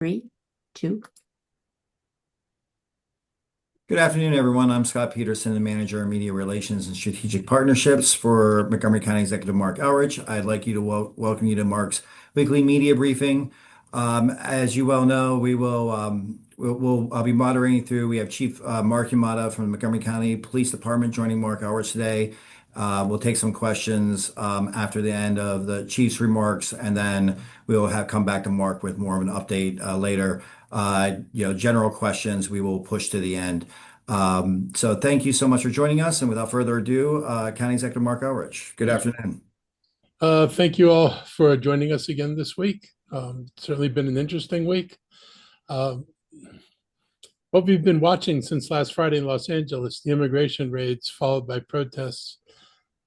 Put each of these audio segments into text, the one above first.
Three, two. Good afternoon, everyone. I'm Scott Peterson, the Manager of Media Relations and Strategic Partnerships for Montgomery County Executive Marc Elrich. I'd like you to welcome you to Marc's weekly media briefing. As you well know, I'll be moderating through. We have Chief Mark Yamada from the Montgomery County Police Department joining Marc Elrich today. We'll take some questions after the end of the chief's remarks, and then we will have come back to Mark with more of an update later. General questions we will push to the end. So thank you so much for joining us. And without further ado, County Executive Marc Elrich. Good afternoon. Thank you all for joining us again this week. Certainly been an interesting week. Uh, what we've been watching since last Friday in Los Angeles, the immigration raids followed by protests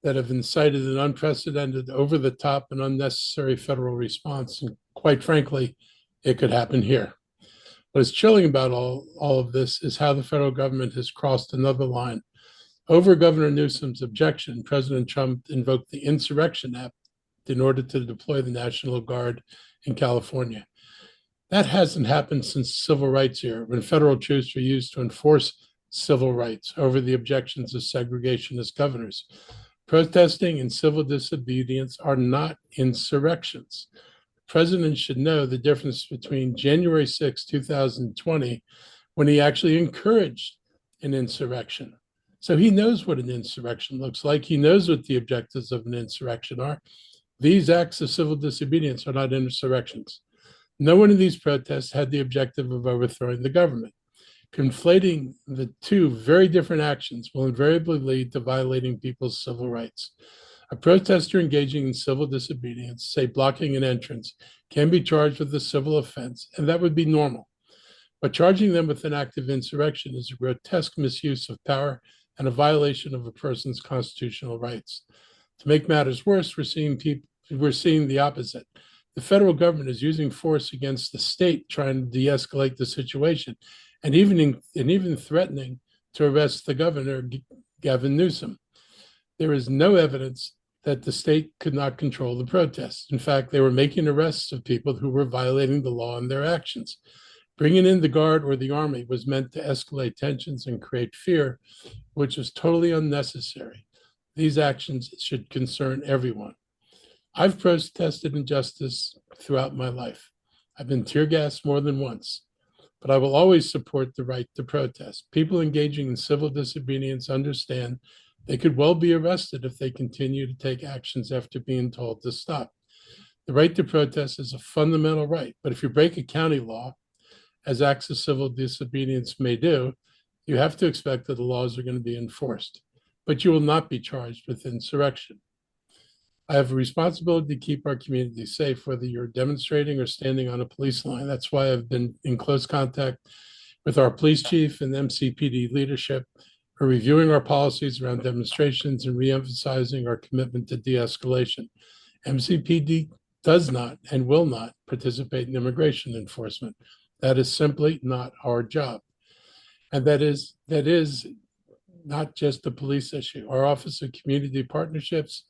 that have incited an unprecedented, over-the-top, and unnecessary federal response. And quite frankly, it could happen here. What is chilling about all of this is how the federal government has crossed another line. Over Governor Newsom's objection, President Trump invoked the Insurrection Act in order to deploy the National Guard in California. That hasn't happened since the Civil Rights era, when federal troops were used to enforce civil rights over the objections of segregationist governors. Protesting and civil disobedience are not insurrections. The president should know the difference between January 6, 2020, when he actually encouraged an insurrection. So he knows what an insurrection looks like. He knows what the objectives of an insurrection are. These acts of civil disobedience are not insurrections. No one in these protests had the objective of overthrowing the government. Conflating the two very different actions will invariably lead to violating people's civil rights. A protester engaging in civil disobedience, say blocking an entrance, can be charged with a civil offense, and that would be normal. But charging them with an act of insurrection is a grotesque misuse of power and a violation of a person's constitutional rights. To make matters worse, we're seeing the opposite. The federal government is using force against the state, trying to de-escalate the situation, and even threatening to arrest the governor, Gavin Newsom. There is no evidence that the state could not control the protests. In fact, they were making arrests of people who were violating the law in their actions. Bringing in the Guard or the Army was meant to escalate tensions and create fear, which was totally unnecessary. These actions should concern everyone. I've protested injustice throughout my life. I've been tear gassed more than once, but I will always support the right to protest. People engaging in civil disobedience understand they could well be arrested if they continue to take actions after being told to stop. The right to protest is a fundamental right, but if you break a county law, as acts of civil disobedience may do, you have to expect that the laws are going to be enforced, but you will not be charged with insurrection. I have a responsibility to keep our community safe, whether you're demonstrating or standing on a police line. That's why I've been in close contact with our police chief and MCPD leadership. We're reviewing our policies around demonstrations and reemphasizing our commitment to de-escalation. MCPD does not and will not participate in immigration enforcement. That is simply not our job. And that is not just a police issue. Our Office of Community Partnerships,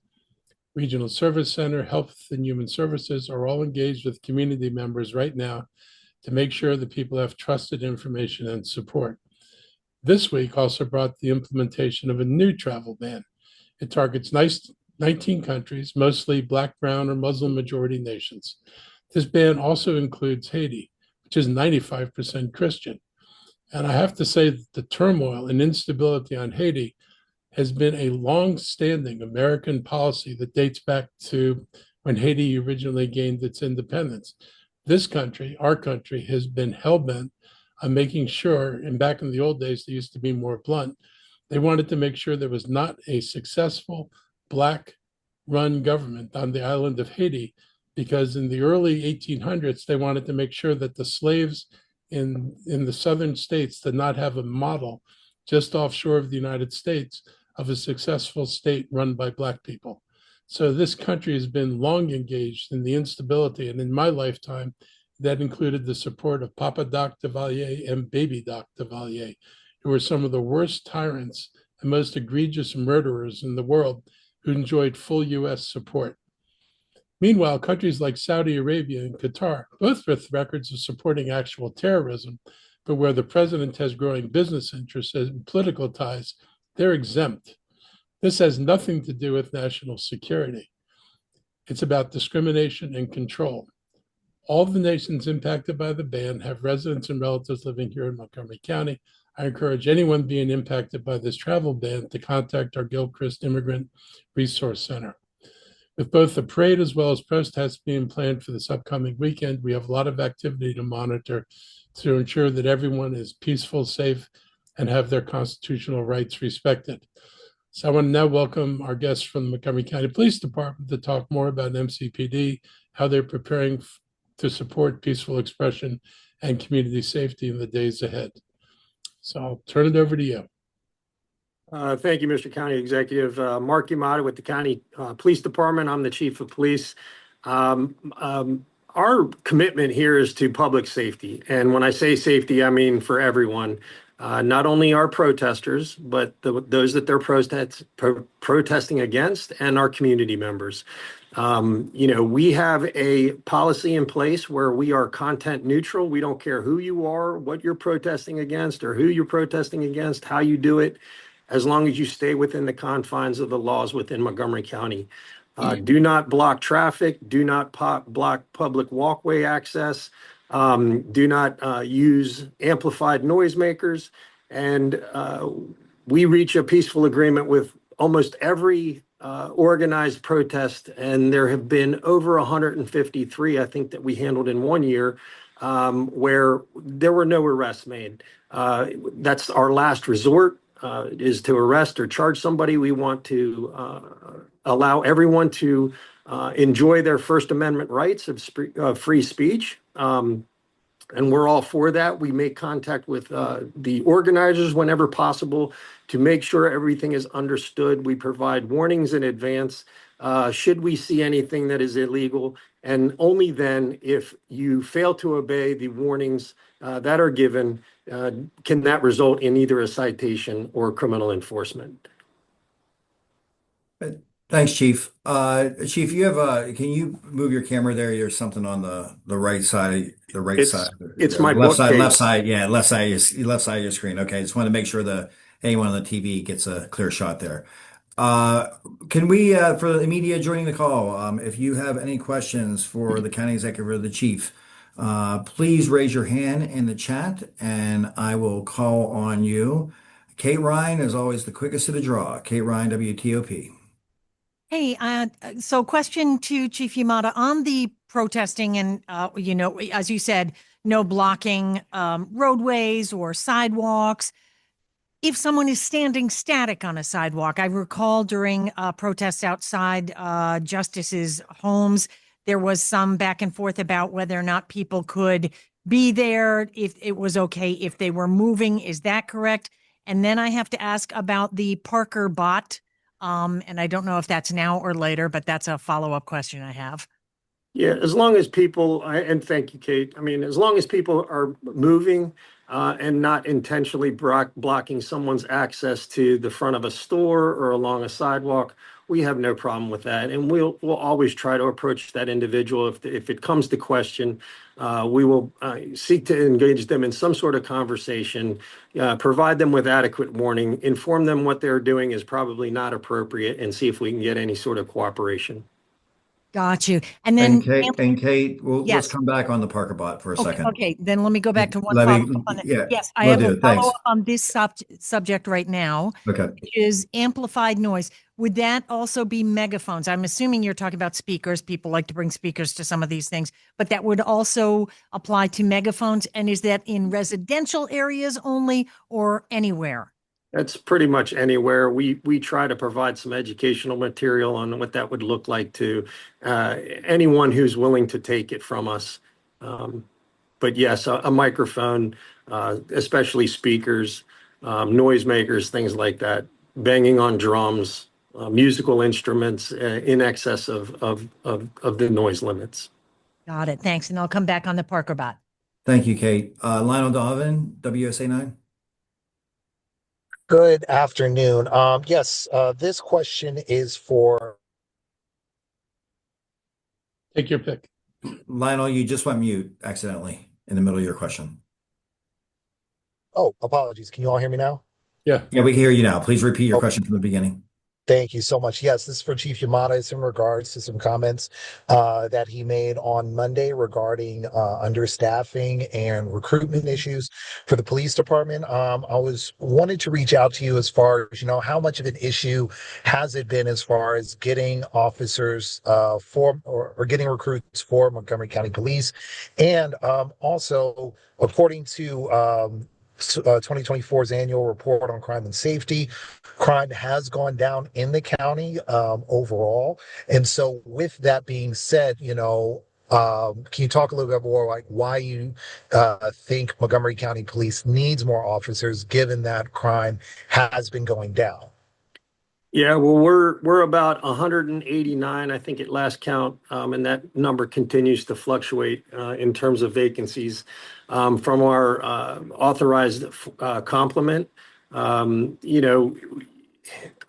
Regional Service Center, Health and Human Services are all engaged with community members right now to make sure that people have trusted information and support. This week also brought the implementation of a new travel ban. It targets 19 countries, mostly Black, Brown, or Muslim majority nations. This ban also includes Haiti, which is 95% Christian. And I have to say that the turmoil and instability on Haiti has been a long-standing American policy that dates back to when Haiti originally gained its independence. This country, our country, has been hell-bent on making sure, and back in the old days, they used to be more blunt, they wanted to make sure there was not a successful Black-run government on the island of Haiti, because in the early 1800s, they wanted to make sure that the slaves in the southern states did not have a model just offshore of the United States of a successful state run by Black people. So this country has been long engaged in the instability, and in my lifetime, that included the support of Papa Doc Duvalier and Baby Doc Duvalier, who were some of the worst tyrants and most egregious murderers in the world who enjoyed full U.S. support. Meanwhile, countries like Saudi Arabia and Qatar, both with records of supporting actual terrorism, but where the president has growing business interests and political ties, they're exempt. This has nothing to do with national security. It's about discrimination and control. All of the nations impacted by the ban have residents and relatives living here in Montgomery County. I encourage anyone being impacted by this travel ban to contact our Gilchrist Immigrant Resource Center. With both the parade as well as protests being planned for this upcoming weekend, we have a lot of activity to monitor to ensure that everyone is peaceful, safe, and have their constitutional rights respected. So I want to now welcome our guests from the Montgomery County Police Department to talk more about MCPD, how they're preparing to support peaceful expression and community safety in the days ahead. So I'll turn it over to you. Thank you, Mr. County Executive. Marc Elrich with the County Police Department. I'm the Chief of Police. Our commitment here is to public safety. And when I say safety, I mean for everyone, not only our protesters, but those that they're protesting against and our community members. We have a policy in place where we are content neutral. We don't care who you are, what you're protesting against, or who you're protesting against, how you do it, as long as you stay within the confines of the laws within Montgomery County. Do not block traffic, do not block public walkway access, do not use amplified noisemakers, and we reach a peaceful agreement with almost every organized protest, and there have been over 153, I think, that we handled in 1 year, where there were no arrests made. That's our last resort. Is to arrest or charge somebody. We want to allow everyone to enjoy their First Amendment rights of free speech. And we're all for that. We make contact with the organizers whenever possible to make sure everything is understood. We provide warnings in advance should we see anything that is illegal. And only then, if you fail to obey the warnings that are given, can that result in either a citation or criminal enforcement. Thanks, Chief. Chief, can you move your camera there? There's something on the right side, It's my left side, bookcase. left side of your screen. Okay, just want to make sure that anyone on the TV gets a clear shot there. Can we, for the media joining the call, if you have any questions for the county executive or the chief, please raise your hand in the chat and I will call on you. Kate Ryan is always the quickest to the draw. Kate Ryan, WTOP. Hey, so question to Chief Yamada on the protesting and, as you said, no blocking roadways or sidewalks. If someone is standing static on a sidewalk, I recall during protests outside justices' homes, there was some back and forth about whether or not people could be there, if it was okay if they were moving. Is that correct? And then I have to ask about the Parker bot. And I don't know if that's now or later, but that's a follow-up question I have. Yeah, as long as people, and thank you, Kate. I mean, as long as people are moving and not intentionally blocking someone's access to the front of a store or along a sidewalk, we have no problem with that. And we'll always try to approach that individual. If it comes to question, we will seek to engage them in some sort of conversation, provide them with adequate warning, inform them what they're doing is probably not appropriate, and see if we can get any sort of cooperation. Got you. And then, Kate, let's yes. come back on the Parker bot for a second. Okay, then let me go back to one follow-up on that. Yeah, yes, I have a Thanks. follow-up on this subject right now, Okay. which is amplified noise. Would that also be megaphones? I'm assuming you're talking about speakers. People like to bring speakers to some of these things, but that would also apply to megaphones. And is that in residential areas only or anywhere? That's pretty much anywhere. We try to provide some educational material on what that would look like to anyone who's willing to take it from us. But yes, a microphone, especially speakers, noisemakers, things like that, banging on drums, musical instruments in excess of the noise limits. Got it. Thanks. And I'll come back on the Parker bot. Thank you, Kate. Lionel Donovan, WSA 9. Good afternoon. Yes, this question is for Take your pick. Lionel, you just went mute accidentally in the middle of your question. Oh, apologies. Can you all hear me now? Yeah. Yeah, we can hear you now. Please repeat your Okay. question from the beginning. Thank you so much. Yes, this is for Chief Yamada. It's in regards to some comments that he made on Monday regarding understaffing and recruitment issues for the police department. I was wanted to reach out to you as far as, how much of an issue has it been as far as getting officers for or getting recruits for Montgomery County Police, and also according to 2024's annual report on crime and safety. Crime has gone down in the county overall. And so, with that being said, can you talk a little bit more like why you think Montgomery County Police needs more officers given that crime has been going down? Yeah, well, we're about 189, I think, at last count, and that number continues to fluctuate in terms of vacancies from our authorized complement.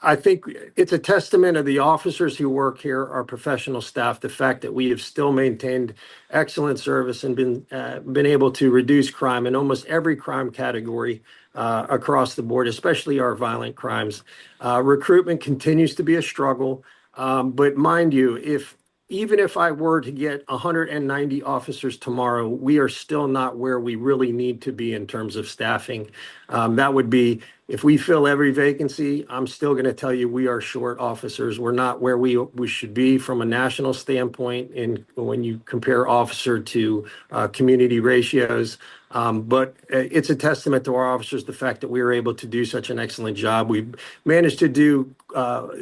I think it's a testament of the officers who work here, our professional staff, the fact that we have still maintained excellent service and been able to reduce crime in almost every crime category across the board, especially our violent crimes. Recruitment continues to be a struggle, but mind you, even if I were to get 190 officers tomorrow, we are still not where we really need to be in terms of staffing. That would be if we fill every vacancy, I'm still going to tell you we are short officers. We're not where we should be from a national standpoint when you compare officer to community ratios. But it's a testament to our officers, the fact that we were able to do such an excellent job. We've managed to do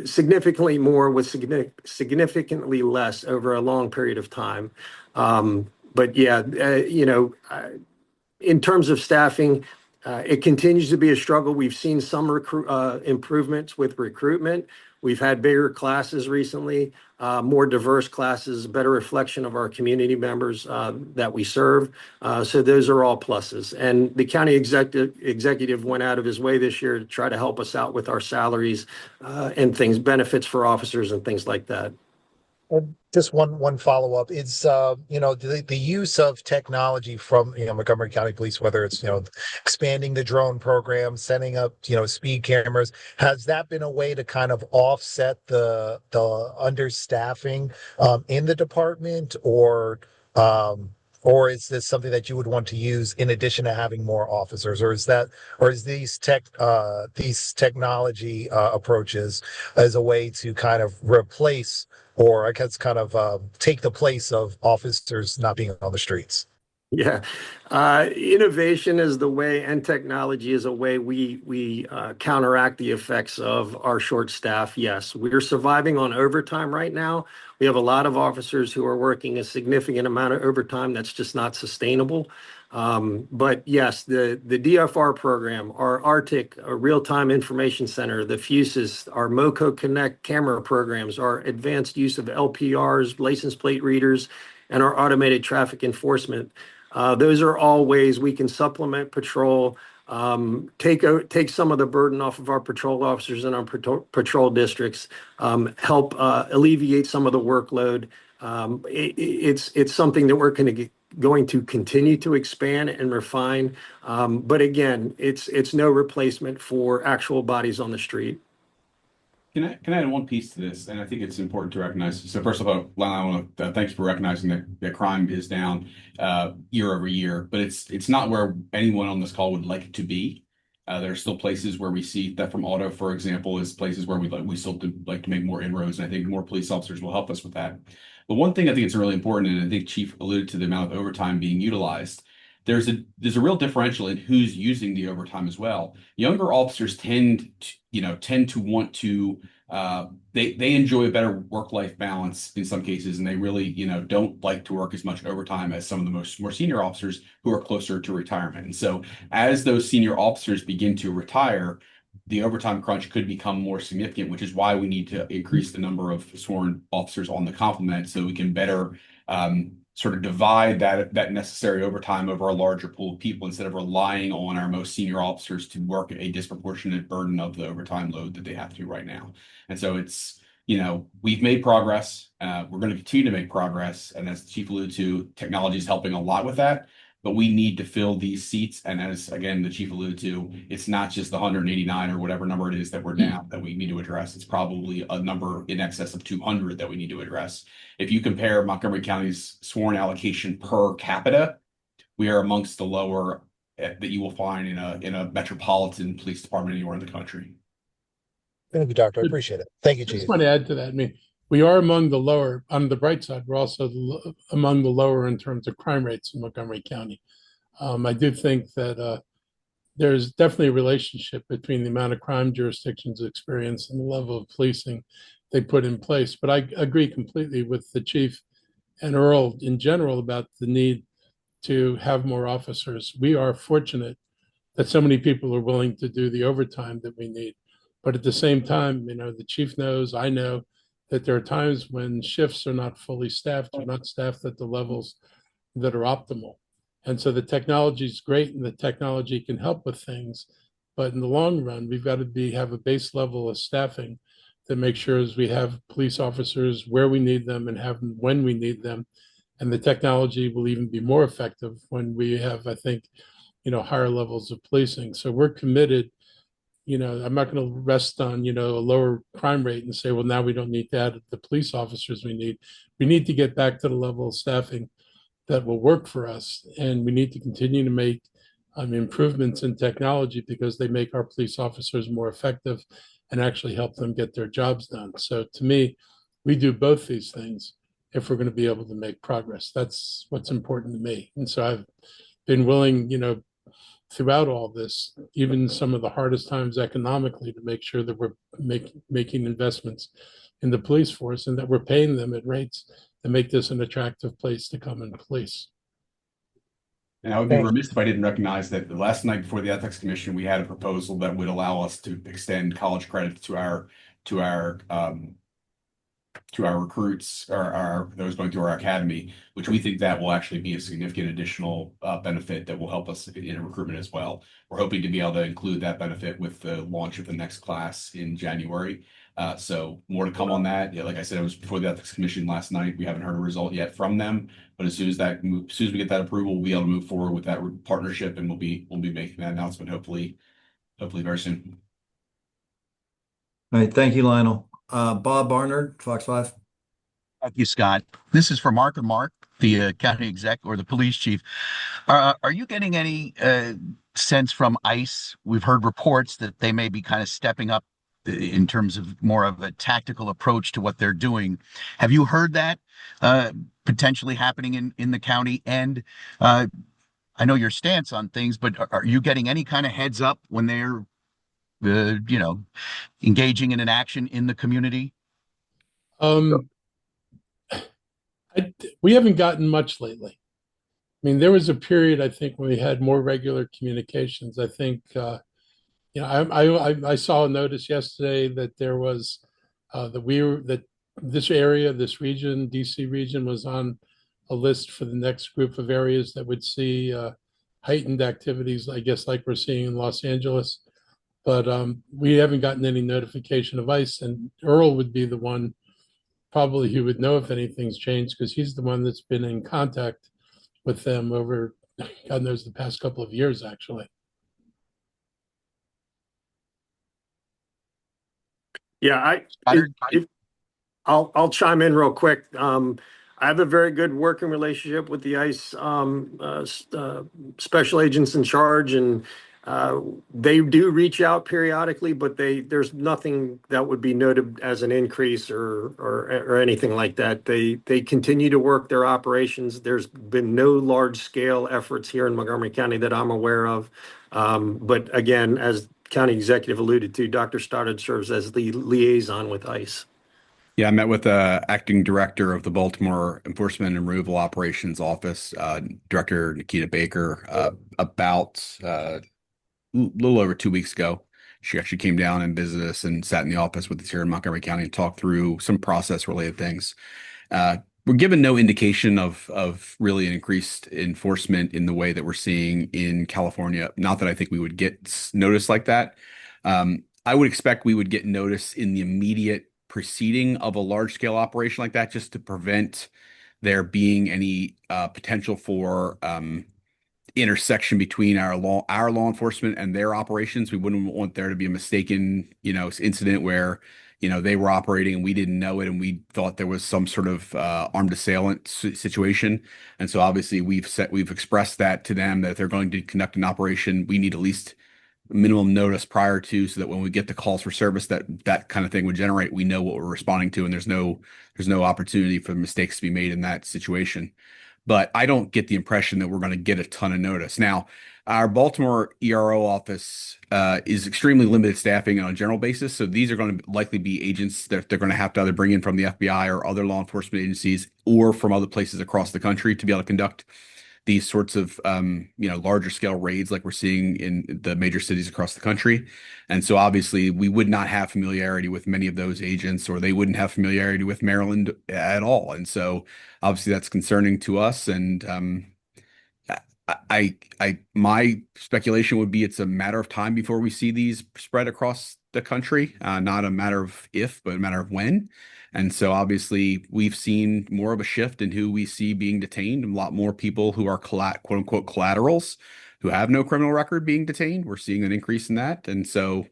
significantly more with significantly less over a long period of time. But yeah, in terms of staffing, it continues to be a struggle. We've seen some improvements with recruitment. We've had bigger classes recently, more diverse classes, better reflection of our community members that we serve. So those are all pluses. And the county executive went out of his way this year to try to help us out with our salaries and benefits for officers and things like that. And just one follow up. It's the use of technology from Montgomery County Police, whether it's expanding the drone program, setting up speed cameras. Has that been a way to kind of offset the understaffing in the department, or is this something that you would want to use in addition to having more officers, or is these technology approaches as a way to kind of replace, or I guess kind of take the place of officers not being on the streets? Yeah, innovation is the way, and technology is a way we counteract the effects of our short staff. Yes, we're surviving on overtime right now. We have a lot of officers who are working a significant amount of overtime that's just not sustainable. But yes, the DFR program, our Arctic, a real-time information center, the FUSES, our MoCo Connect camera programs, our advanced use of LPRs, license plate readers, and our automated traffic enforcement. Those are all ways we can supplement patrol, take some of the burden off of our patrol officers in our patrol districts, help alleviate some of the workload. It's something that we're going to continue to expand and refine. But again, it's no replacement for actual bodies on the street. Can I add one piece to this? And I think it's important to recognize. So first of all, Lana, I want to thanks for recognizing that crime is down year over year, but it's not where anyone on this call would like it to be. There are still places where we see theft from auto, for example, is places where we still like to make more inroads, and I think more police officers will help us with that. But one thing I think it's really important, and I think Chief alluded to the amount of overtime being utilized. There's a real differential in who's using the overtime as well. Younger officers tend to want to they enjoy a better work-life balance in some cases, and they really don't like to work as much overtime as some of the more senior officers who are closer to retirement. And so as those senior officers begin to retire, the overtime crunch could become more significant, which is why we need to increase the number of sworn officers on the complement so we can better sort of divide that necessary overtime over a larger pool of people instead of relying on our most senior officers to work a disproportionate burden of the overtime load that they have to right now. And so it's we've made progress. We're going to continue to make progress. And as the chief alluded to, technology is helping a lot with that. But we need to fill these seats. And as, again, the chief alluded to, it's not just the 189 or whatever number it is that we're down that we need to address. It's probably a number in excess of 200 that we need to address. If you compare Montgomery County's sworn allocation per capita, we are amongst the lower that you will find in a metropolitan police department anywhere in the country. Thank you, Doctor. I appreciate it. Thank you, I just Chief. want to add to that. I mean, we are among the lower, on the bright side, we're also among the lower in terms of crime rates in Montgomery County. I do think that there's definitely a relationship between the amount of crime jurisdictions experience and the level of policing they put in place. But I agree completely with the chief and Earl in general about the need to have more officers. We are fortunate that so many people are willing to do the overtime that we need. But at the same time, the chief knows, I know that there are times when shifts are not fully staffed or not staffed at the levels that are optimal. And so the technology is great and the technology can help with things. But in the long run, we've got to have a base level of staffing that makes sure as we have police officers where we need them and have them when we need them. And the technology will even be more effective when we have, I think, higher levels of policing. So we're committed. I'm not going to rest on, a lower crime rate and say, well, now we don't need to add the police officers we need. We need to get back to the level of staffing that will work for us. And we need to continue to make improvements in technology because they make our police officers more effective and actually help them get their jobs done. So to me, we do both these things if we're going to be able to make progress. That's what's important to me. And so I've been willing, throughout all this, even some of the hardest times economically, to make sure that we're making investments in the police force and that we're paying them at rates that make this an attractive place to come and police. And I would be remiss if I didn't recognize that the last night before the Ethics Commission, we had a proposal that would allow us to extend college credit to our recruits or those going through our academy, which we think that will actually be a significant additional benefit that will help us in recruitment as well. We're hoping to be able to include that benefit with the launch of the next class in January. So more to come on that. Yeah, like I said, it was before the Ethics Commission last night. We haven't heard a result yet from them, but as soon as we get that approval, we'll be able to move forward with that partnership, and we'll be making that announcement hopefully very soon. All right, thank you, Lionel. Bob Barnard, Fox 5. Thank you, Scott. This is for Mark and Mark, the county exec or the police chief. Are you getting any sense from ICE? We've heard reports that they may be kind of stepping up in terms of more of a tactical approach to what they're doing. Have you heard that potentially happening in the county? And I know your stance on things, but are you getting any kind of heads up when they're engaging in an action in the community? We haven't gotten much lately. I mean, there was a period, I think, when we had more regular communications. I think, I saw a notice yesterday that there was that this area, this region, DC region, was on a list for the next group of areas that would see heightened activities, I guess, like we're seeing in Los Angeles. But we haven't gotten any notification of ICE, and Earl would be the one probably who would know if anything's changed because he's the one that's been in contact with them over, God knows, the past couple of years, actually. Yeah, I'll chime in real quick. I have a very good working relationship with the ICE special agents in charge, and they do reach out periodically, but there's nothing that would be noted as an increase or anything like that. They continue to work their operations. There's been no large scale efforts here in Montgomery County that I'm aware of. But again, as County Executive alluded to, Dr. Stoddard serves as the liaison with ICE. Yeah, I met with the acting director of the Baltimore Enforcement and Removal Operations Office, Director Nikita Baker, about a little over 2 weeks ago. She actually came down and visited us and sat in the office with us here in Montgomery County and talked through some process related things. We're given no indication of really an increased enforcement in the way that we're seeing in California. Not that I think we would get notice like that. I would expect we would get notice in the immediate preceding of a large scale operation like that, just to prevent there being any potential for intersection between our law enforcement and their operations. We wouldn't want there to be a mistaken, incident where, they were operating and we didn't know it and we thought there was some sort of armed assailant situation. And so obviously we've expressed that to them that if they're going to conduct an operation, we need at least minimum notice prior to, so that when we get the calls for service that kind of thing would generate, we know what we're responding to and there's no opportunity for mistakes to be made in that situation. But I don't get the impression that we're going to get a ton of notice. Now, our Baltimore ERO office is extremely limited staffing on a general basis. So these are going to likely be agents that they're going to have to either bring in from the FBI or other law enforcement agencies or from other places across the country to be able to conduct these sorts of larger scale raids like we're seeing in the major cities across the country. And so obviously we would not have familiarity with many of those agents, or they wouldn't have familiarity with Maryland at all. And so obviously that's concerning to us. And my speculation would be it's a matter of time before we see these spread across the country, not a matter of if, but a matter of when. And so obviously we've seen more of a shift in who we see being detained. A lot more people who are quote unquote collaterals who have no criminal record being detained. We're seeing an increase in that. And so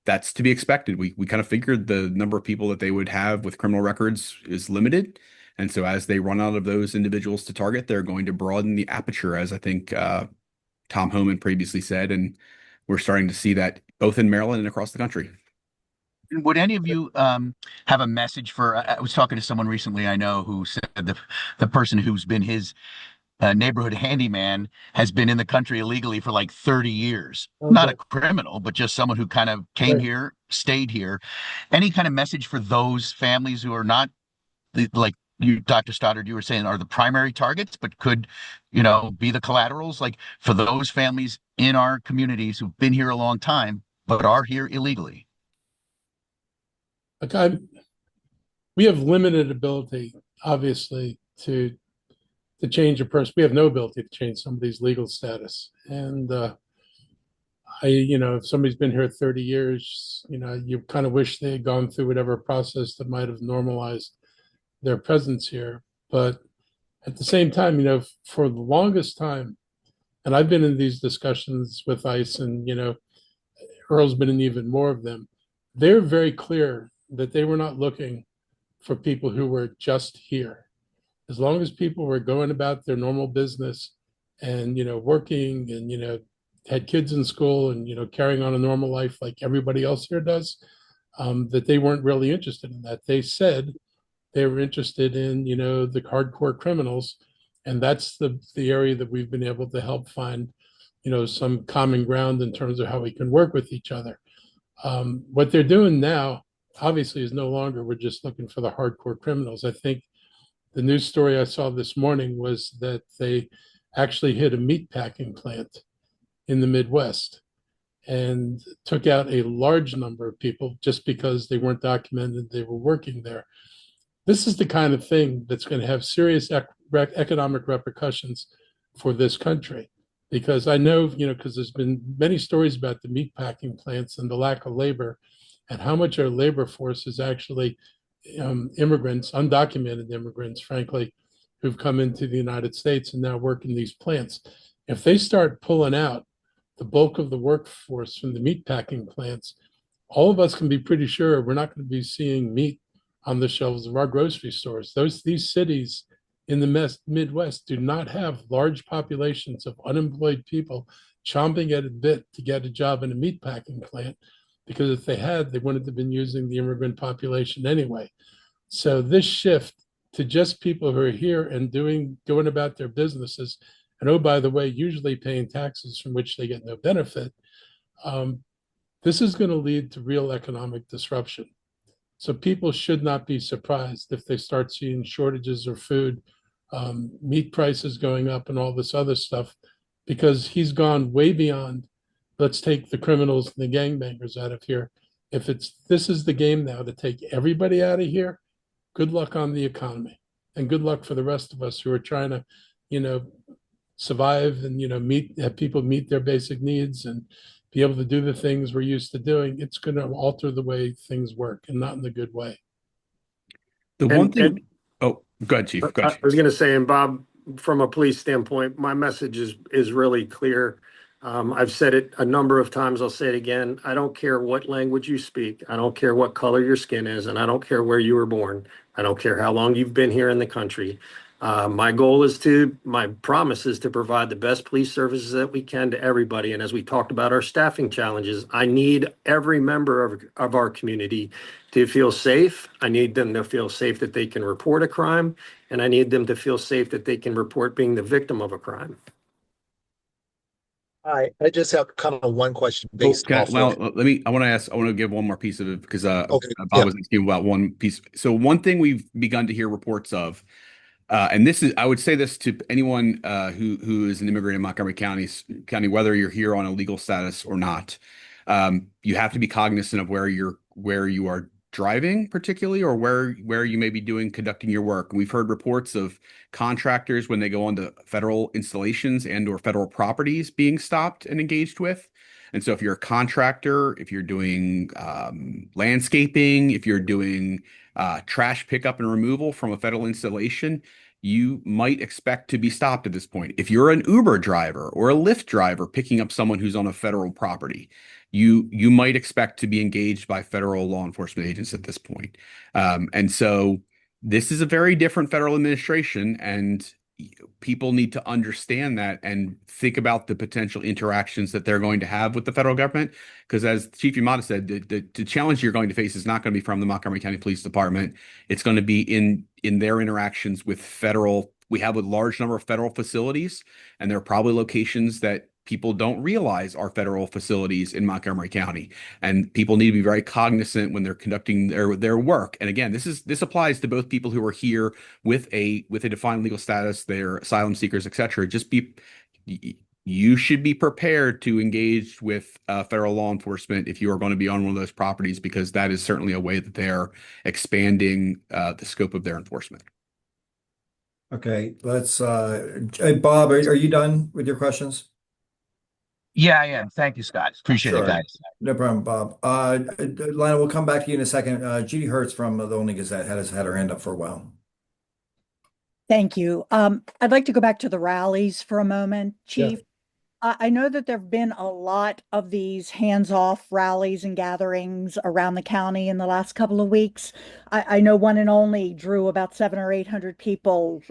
that's to be expected. We kind of figured the number of people that they would have with criminal records is limited. And so as they run out of those individuals to target, they're going to broaden the aperture, as I think Tom Homan previously said. And we're starting to see that both in Maryland and across the country. Would any of you have a message for? I was talking to someone recently I know who said the person who's been his neighborhood handyman has been in the country illegally for like 30 years. Okay. Not a criminal, but just someone who kind of came here, stayed here. Any kind of message for those families who are not like you, Dr. Stoddard, you were saying are the primary targets, but could, be the collaterals? Like for those families in our communities who've been here a long time, but are here illegally. We have limited ability, obviously, to change a person. We have no ability to change somebody's legal status. And if somebody's been here 30 years, you kind of wish they had gone through whatever process that might have normalized their presence here. But at the same time, for the longest time, and I've been in these discussions with ICE, and Earl's been in even more of them. They're very clear that they were not looking for people who were just here. As long as people were going about their normal business and, working and, had kids in school and, carrying on a normal life like everybody else here does, that they weren't really interested in that. They said they were interested in, the hardcore criminals. And that's the area that we've been able to help find, some common ground in terms of how we can work with each other. What they're doing now, obviously, is no longer we're just looking for the hardcore criminals. I think the news story I saw this morning was that they actually hit a meatpacking plant in the Midwest and took out a large number of people just because they weren't documented they were working there. This is the kind of thing that's going to have serious economic repercussions for this country. Because I know, because there's been many stories about the meatpacking plants and the lack of labor and how much our labor force is actually immigrants, undocumented immigrants, frankly, who've come into the United States and now work in these plants. If they start pulling out the bulk of the workforce from the meatpacking plants, all of us can be pretty sure we're not going to be seeing meat on the shelves of our grocery stores. These cities in the Midwest do not have large populations of unemployed people chomping at a bit to get a job in a meatpacking plant, because if they had, they wouldn't have been using the immigrant population anyway. So this shift to just people who are here and going about their businesses, and oh, by the way, usually paying taxes from which they get no benefit, this is going to lead to real economic disruption. So people should not be surprised if they start seeing shortages of food, meat prices going up and all this other stuff, because he's gone way beyond, let's take the criminals and the gangbangers out of here. If this is the game now to take everybody out of here, good luck on the economy, and good luck for the rest of us who are trying to, survive and, have people meet their basic needs and, be able to do the things we're used to doing, it's going to alter the way things work and not in a good way. The one And thing, oh, go ahead, Chief. Go I ahead, was Chief. going to say, and Bob, from a police standpoint, my message is really clear. I've said it a number of times. I'll say it again. I don't care what language you speak. I don't care what color your skin is, and I don't care where you were born. I don't care how long you've been here in the country. My promise is to provide the best police services that we can to everybody. And as we talked about our staffing challenges, I need every member of our community to feel safe. I need them to feel safe that they can report a crime, and I need them to feel safe that they can report being the victim of a crime. I just have kind of one question Oh, based off well, of. I want to give one more piece of it because Okay, Bob yeah. was asking about one piece. So one thing we've begun to hear reports of, and this is, I would say this to anyone who is an immigrant in Montgomery County, whether you're here on a legal status or not, you have to be cognizant of where you are driving, particularly, or where you may be conducting your work. We've heard reports of contractors when they go onto federal installations and or federal properties being stopped and engaged with. And so if you're a contractor, if you're doing landscaping, if you're doing trash pickup and removal from a federal installation, you might expect to be stopped at this point. If you're an Uber driver or a Lyft driver picking up someone who's on a federal property, you might expect to be engaged by federal law enforcement agents at this point. And so this is a very different federal administration, and people need to understand that and think about the potential interactions that they're going to have with the federal government. Because as Chief Yamada said, the challenge you're going to face is not going to be from the Montgomery County Police Department. It's going to be in their interactions with federal. We have a large number of federal facilities, and there are probably locations that people don't realize are federal facilities in Montgomery County, and people need to be very cognizant when they're conducting their work. And again, this applies to both people who are here with a defined legal status, they're asylum seekers, etc. You should be prepared to engage with federal law enforcement if you are going to be on one of those properties, because that is certainly a way that they're expanding the scope of their enforcement. Okay, let's hey, Bob, are you done with your questions? Yeah, I am. Thank you, Scott. Appreciate it, Sure. guys. No problem, Bob. Lionel, we'll come back to you in a second. Judy Hertz from the Only Gazette has had her hand up for a while. Thank you. I'd like to go back to the rallies for a moment, Chief. I know that there have been a lot of these hands-off rallies and gatherings around the county in the last couple of weeks. I know One and Only drew about 700 or 800 people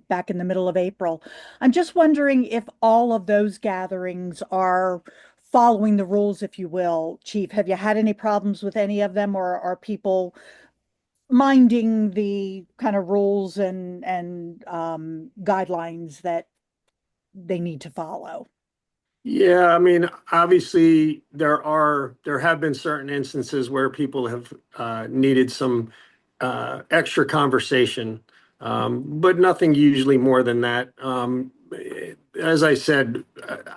back in the middle of April. I'm just wondering if all of those gatherings are following the rules, if you will, Chief. Have you had any problems with any of them, or are people minding the kind of rules and guidelines that they need to follow? Yeah, I mean, obviously there have been certain instances where people have needed some extra conversation, but nothing usually more than that. As I said,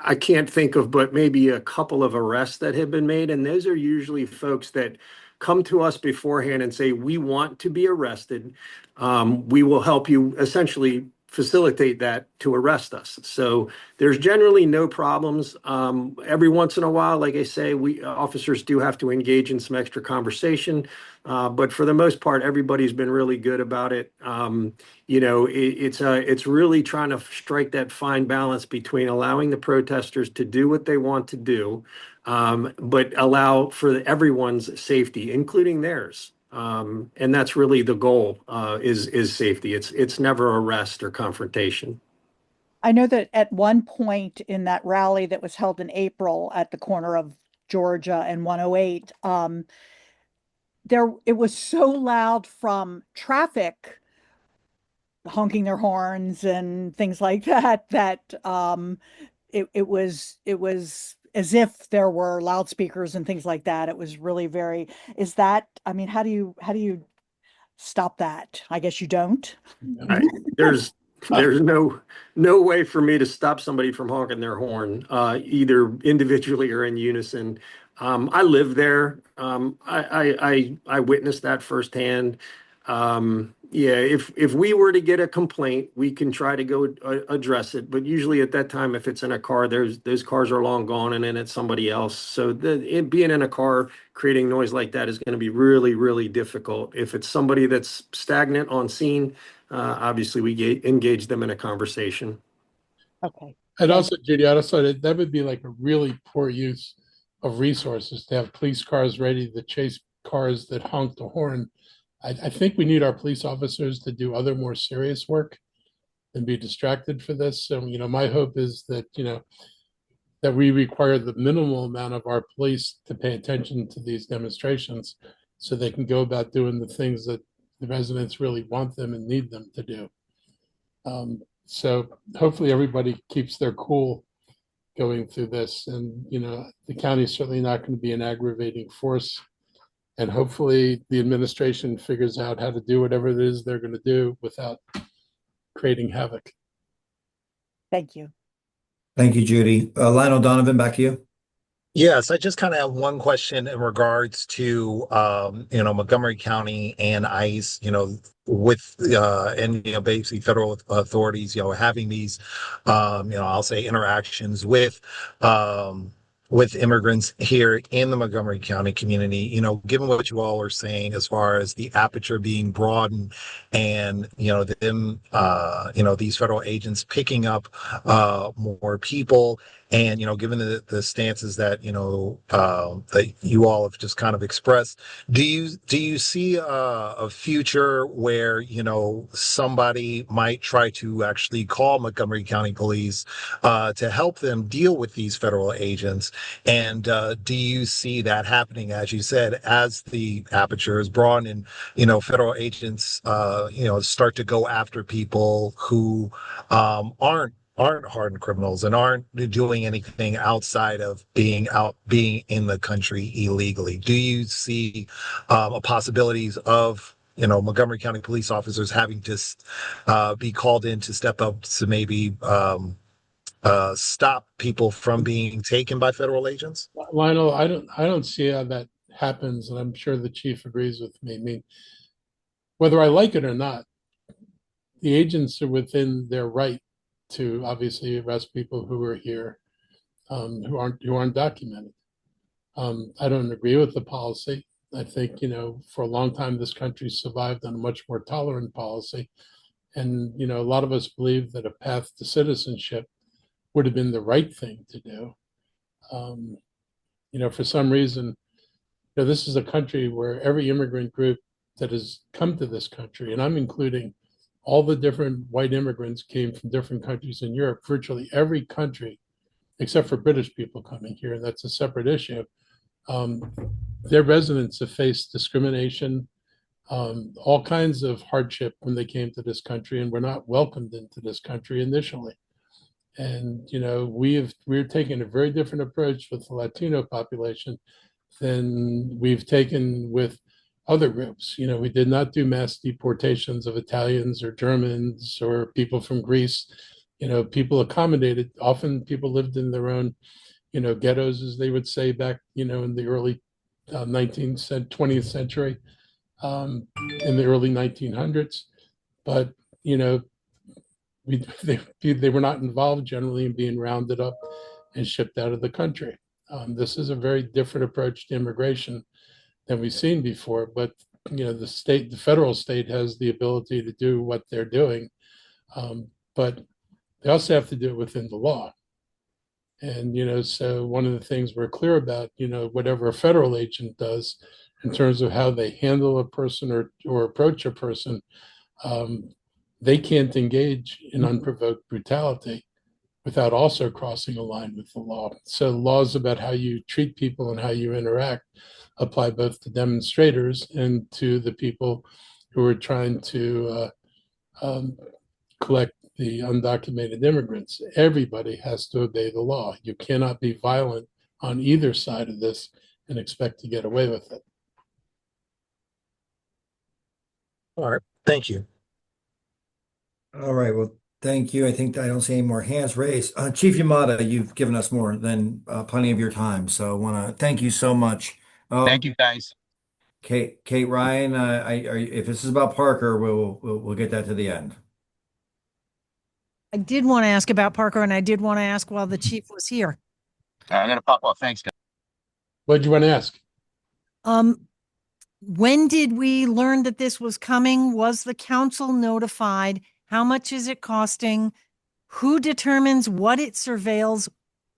I can't think of but maybe a couple of arrests that have been made, and those are usually folks that come to us beforehand and say, "We want to be arrested. We will help you essentially facilitate that to arrest us." So there's generally no problems. Every once in a while, like I say, we officers do have to engage in some extra conversation, but for the most part, everybody's been really good about it. It's really trying to strike that fine balance between allowing the protesters to do what they want to do, but allow for everyone's safety, including theirs. And that's really the goal, is safety. It's never arrest or confrontation. I know that at one point in that rally that was held in April at the corner of Georgia and 108, it was so loud from traffic honking their horns and things like that that it was as if there were loudspeakers and things like that. It was really very, is that, I mean, how do you stop that? I guess you don't. There's no way for me to stop somebody from honking their horn, either individually or in unison. I live there. I witnessed that firsthand. Yeah, if we were to get a complaint, we can try to go address it. But usually at that time, if it's in a car, those cars are long gone, and then it's somebody else. So being in a car creating noise like that is going to be really, really difficult. If it's somebody that's stagnant on scene, obviously we engage them in a conversation. Okay. And Thank also, Judy, I also that would be like a really poor use of resources to have police cars ready to chase cars that honk the horn. I think we need our police officers to do other more serious work and be distracted for this. So, my hope is that, that we require the minimal amount of our police to pay attention to these demonstrations so they can go about doing the things that the residents really want them and need them to do. So hopefully everybody keeps their cool going through this. And, the county is certainly not going to be an aggravating force. And hopefully the administration figures out how to do whatever it is they're going to do without creating havoc. Thank you. Thank you, Judy. Lionel Donovan, back to you. Yes, I just kind of have one question in regards to Montgomery County and ICE, with and basically federal authorities, having these I'll say interactions with immigrants here in the Montgomery County community, given what you all are saying as far as the aperture being broadened and, these federal agents picking up more people. And, given the stances that, that you all have just kind of expressed, do you see a future where, somebody might try to actually call Montgomery County Police to help them deal with these federal agents? And do you see that happening, as you said, as the aperture is broadened and, federal agents, start to go after people who aren't hardened criminals and aren't doing anything outside of being in the country illegally? Do you see possibilities of Montgomery County police officers having to be called in to step up to maybe stop people from being taken by federal agents? Lionel, I don't see how that happens, and I'm sure the chief agrees with me. I mean, whether I like it or not, the agents are within their right to obviously arrest people who are here, who aren't documented. I don't agree with the policy. I think, for a long time this country survived on a much more tolerant policy, and a lot of us believe that a path to citizenship would have been the right thing to do. Um, for some reason, this is a country where every immigrant group that has come to this country, and I'm including all the different white immigrants came from different countries in Europe, virtually every country, except for British people coming here, and that's a separate issue. Um, their residents have faced discrimination, all kinds of hardship when they came to this country, and were not welcomed into this country initially. And we're taking a very different approach with the Latino population than we've taken with other groups. We did not do mass deportations of Italians or Germans or people from Greece. People accommodated. Often people lived in their own, ghettos, as they would say back, in the early 20th century, in the early 1900s. But, they were not involved generally in being rounded up and shipped out of the country. This is a very different approach to immigration than we've seen before. But the federal state has the ability to do what they're doing, but they also have to do it within the law. And so one of the things we're clear about, whatever a federal agent does in terms of how they handle a person or approach a person, they can't engage in unprovoked brutality without also crossing a line with the law. So laws about how you treat people and how you interact apply both to demonstrators and to the people who are trying to collect the undocumented immigrants. Everybody has to obey the law. You cannot be violent on either side of this and expect to get away with it. All right. Thank you. All right. Well, thank you. I think I don't see any more hands raised. Chief Yamada, you've given us more than plenty of your time. So I want to thank you so much. Thank you, guys. Kate Ryan, if this is about Parker, we'll get that to the end. I did want to ask about Parker, and I did want to ask while the chief was here. I'm going to pop off. Thanks, guys. What do you want to ask? Um, when did we learn that this was coming? Was the council notified? How much is it costing? Who determines what it surveils?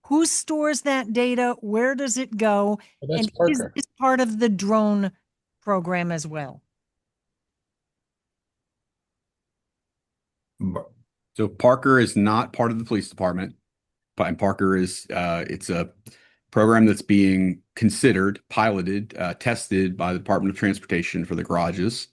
Who stores that data? Where does it go? Well, that's And is Parker. this part of the drone program as well? So Parker is not part of the police department, and Parker is it's a program that's being considered, piloted, tested by the Department of Transportation for the garages.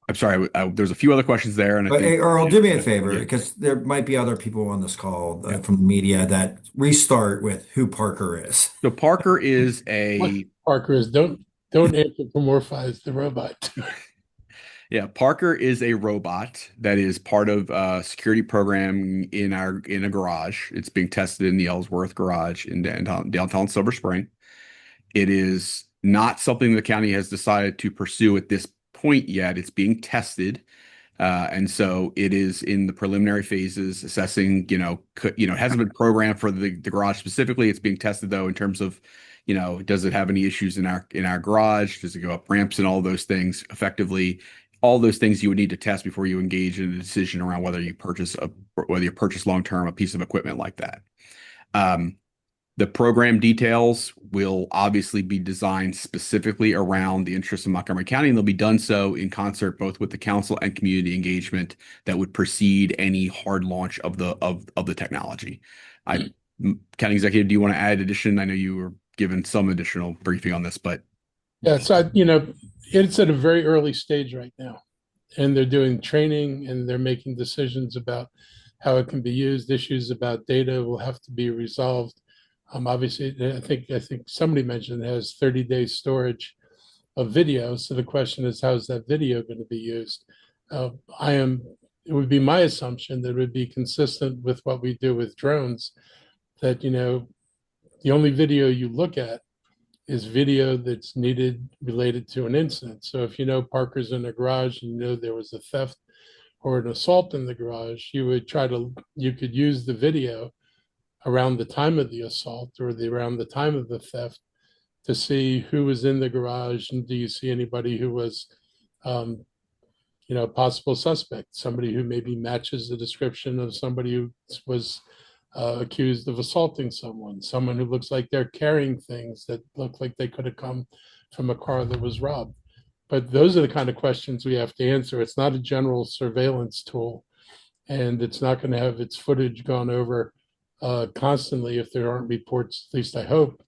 I'm sorry, there's a few other questions there, and I But think hey, Earl, do me a yeah, favor, yeah, because there might be other people on this call yeah. from the media that restart with who Parker is. So Parker is What a Parker is don't anthropomorphize the robot. Yeah, Parker is a robot that is part of a security program in a garage. It's being tested in the Ellsworth garage in downtown Silver Spring. It is not something the county has decided to pursue at this point yet. It's being tested. And so it is in the preliminary phases, assessing, it hasn't been programmed for the garage specifically. It's being tested though in terms of, does it have any issues in our garage? Does it go up ramps and all those things effectively? All those things you would need to test before you engage in a decision around whether you purchase long term a piece of equipment like that. The program details will obviously be designed specifically around the interests of Montgomery County, and they'll be done so in concert both with the council and community engagement that would precede any hard launch of the technology. County Executive, do you want to add addition? I know you were given some additional briefing on this, but Yeah, so it's at a very early stage right now, and they're doing training and they're making decisions about how it can be used. Issues about data will have to be resolved. Obviously, I think somebody mentioned it has 30 days storage of video. So the question is, how is that video going to be used? It would be my assumption that it would be consistent with what we do with drones, that, the only video you look at is video that's needed related to an incident. So if Parker's in a garage and there was a theft or an assault in the garage, you could use the video around the time of the assault or around the time of the theft to see who was in the garage, and do you see anybody who was a possible suspect, somebody who maybe matches the description of somebody who was accused of assaulting someone who looks like they're carrying things that look like they could have come from a car that was robbed. But those are the kind of questions we have to answer. It's not a general surveillance tool, and it's not going to have its footage gone over constantly if there aren't reports, at least I hope.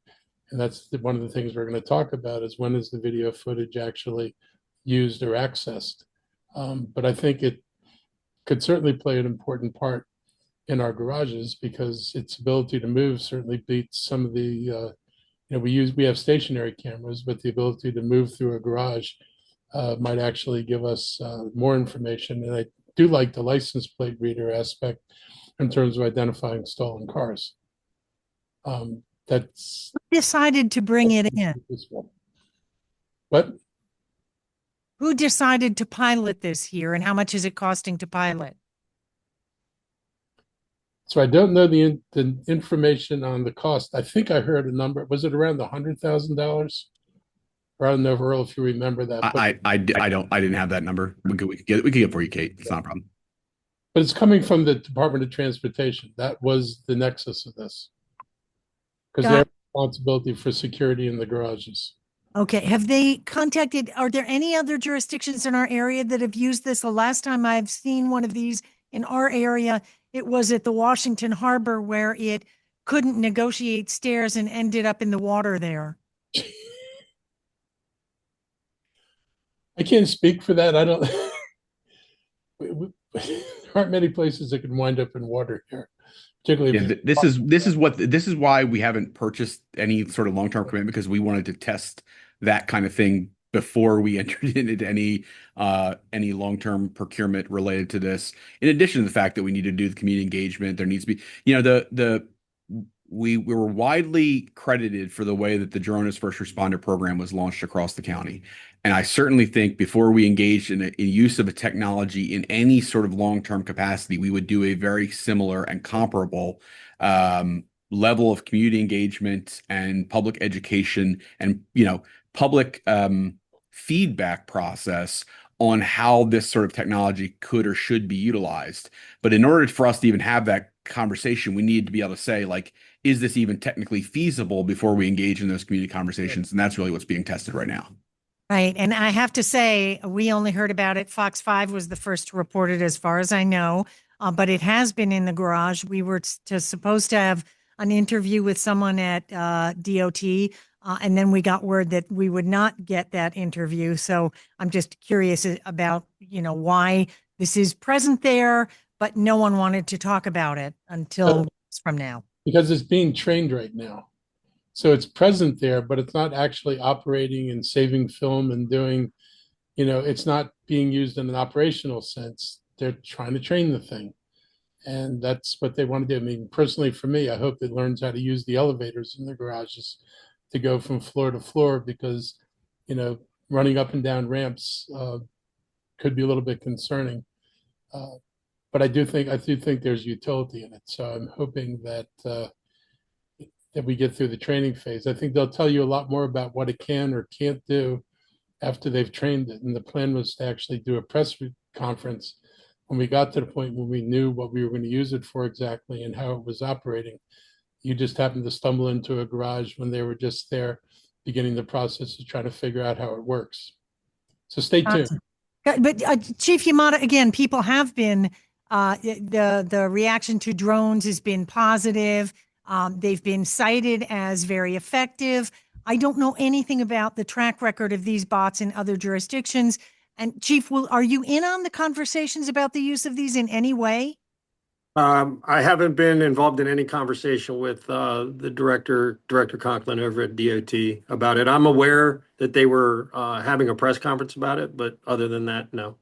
And that's one of the things we're going to talk about, is when is the video footage actually used or accessed. But I think it could certainly play an important part in our garages, because its ability to move certainly beats some of the we have stationary cameras, but the ability to move through a garage might actually give us more information. And I do like the license plate reader aspect in terms of identifying stolen cars. That's Decided to bring it in? useful. But Who decided to pilot this here, and how much is it costing to pilot? so I don't know the information on the cost. I think I heard a number. Was it around $100,000? Or I don't know, Earl, if you remember that. But I didn't have that number. We could get it for you, Kate. It's not a problem. But it's coming from the Department of Transportation. That was the nexus of this, because they have responsibility for security in the garages. Okay. Have they contacted, are there any other jurisdictions in our area that have used this? The last time I've seen one of these in our area, it was at the Washington Harbor, where it couldn't negotiate stairs and ended up in the water there. I can't speak for that. I don't. There aren't many places that can wind up in water here, particularly. Yeah, this is why we haven't purchased any sort of long-term commitment, because we wanted to test that kind of thing before we entered into any long-term procurement related to this. In addition to the fact that we need to do the community engagement, there needs to be, we were widely credited for the way that the Drone as First Responder program was launched across the county. And I certainly think before we engaged in use of a technology in any sort of long-term capacity, we would do a very similar and comparable level of community engagement and public education and, public feedback process on how this sort of technology could or should be utilized. But in order for us to even have that conversation, we need to be able to say, like, is this even technically feasible before we engage in those community conversations? And that's really what's being tested right now. Right. And I have to say, we only heard about it. Fox 5 was the first to report it, as far as I know. But it has been in the garage. We were supposed to have an interview with someone at DOT. And then we got word that we would not get that interview. So I'm just curious about, why this is present there, but no one wanted to talk about it until from now. Because it's being trained right now. So it's present there, but it's not actually operating and saving film and doing, it's not being used in an operational sense. They're trying to train the thing. And that's what they want to do. I mean, personally, for me, I hope it learns how to use the elevators in the garages to go from floor to floor, because, running up and down ramps could be a little bit concerning. But I do think there's utility in it. So I'm hoping that we get through the training phase. I think they'll tell you a lot more about what it can or can't do after they've trained it. And the plan was to actually do a press conference when we got to the point when we knew what we were going to use it for exactly and how it was operating. You just happened to stumble into a garage when they were just there beginning the process of trying to figure out how it works. So stay tuned. But Chief Yamada, again, people have been, the reaction to drones has been positive. They've been cited as very effective. I don't know anything about the track record of these bots in other jurisdictions. And Chief, are you in on the conversations about the use of these in any way? I haven't been involved in any conversation with the Director Conklin over at DOT about it. I'm aware that they were having a press conference about it, but other than that, no.